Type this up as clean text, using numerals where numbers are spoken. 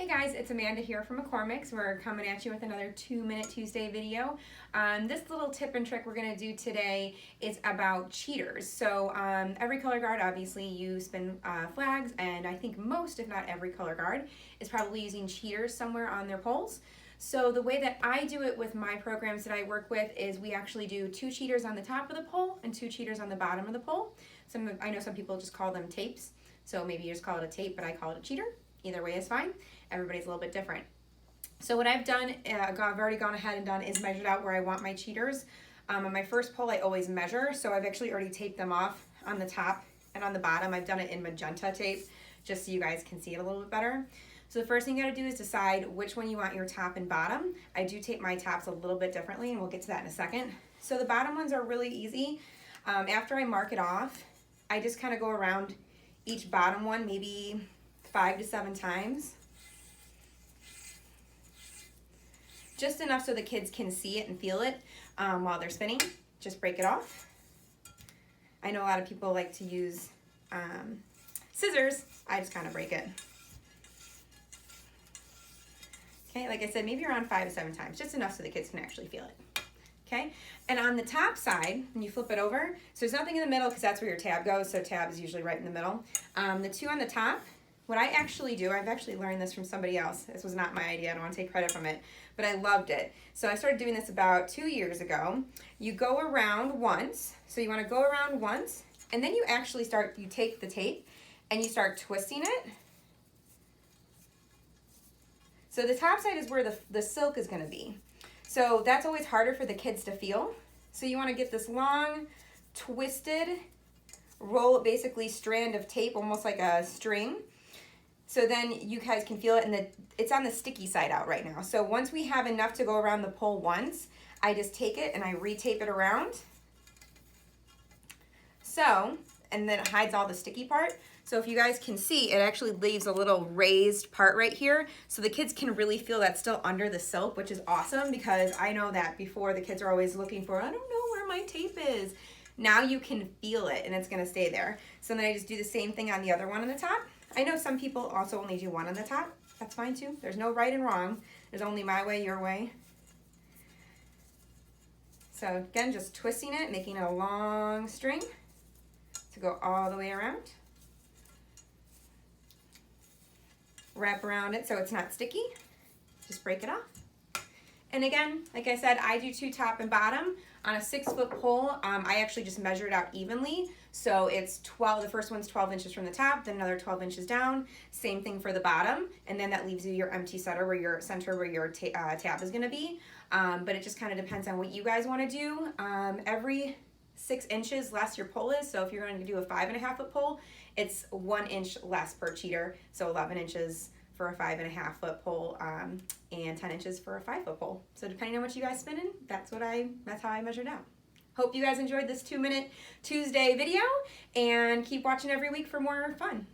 guys, it's Amanda here from McCormick's. We're coming at you with another 2-Minute Tuesday video. This little tip and trick we're going to do today is about cheaters. So every color guard, obviously you spin flags, and I think most, if not every color guard, is probably using cheaters somewhere on their poles. So the way that I do it with my programs that I work with is we actually do 2 cheaters on the top of the pole and 2 cheaters on the bottom of the pole. I know some people just call them tapes, so maybe you just call it a tape, but I call it a cheater. Either way is fine. Everybody's a little bit different. So what I've done, I've already gone ahead and done, is measured out where I want my cheaters. On my first pole, I always measure, so I've actually already taped them off on the top and on the bottom. I've done it in magenta tape, just so you guys can see it a little bit better. So the first thing you gotta do is decide which one you want your top and bottom. I do tape my tops a little bit differently, and we'll get to that in a second. So the bottom ones are really easy. After I mark it off, I just kind of go around each bottom one, maybe 5 to 7 times. Just enough so the kids can see it and feel it while they're spinning. Just break it off. I know a lot of people like to use scissors. I just kind of break it. Okay, like I said, maybe around 5 to 7 times, just enough so the kids can actually feel it. Okay, and on the top side, when you flip it over, so there's nothing in the middle because that's where your tab goes, so tab is usually right in the middle. The 2 on the top, what I actually do, I've actually learned this from somebody else. This was not my idea, I don't want to take credit from it, but I loved it. So I started doing this about 2 years ago. You go around once, so you want to go around once, and then you actually you take the tape and you start twisting it. So the top side is where the silk is going to be. So that's always harder for the kids to feel. So you want to get this long, twisted, basically strand of tape, almost like a string. So then you guys can feel it, and it's on the sticky side out right now. So once we have enough to go around the pole once, I just take it and I re-tape it around. So, and then it hides all the sticky part. So if you guys can see, it actually leaves a little raised part right here, so the kids can really feel that's still under the silk, which is awesome, because I know that before the kids are always looking for, I don't know where my tape is. Now you can feel it and it's gonna stay there. So then I just do the same thing on the other one on the top. I know some people also only do one on the top. That's fine too. There's no right and wrong. There's only my way, your way. So again, just twisting it, making a long string to go all the way around. Wrap around it so it's not sticky. Just break it off. And again, like I said, I do 2 top and bottom. On a 6-foot pole, I actually just measure it out evenly. So it's 12, the first one's 12 inches from the top, then another 12 inches down. Same thing for the bottom. And then that leaves you your empty center where your tab is gonna be. But it just kind of depends on what you guys wanna do. Every 6 inches less your pole is. So if you're going to do a 5.5-foot pole, it's 1 inch less per cheater. So 11 inches for a 5.5-foot pole, and 10 inches for a 5-foot pole. So depending on what you guys spinning, that's how I measured out. Hope you guys enjoyed this 2-Minute Tuesday video, and keep watching every week for more fun.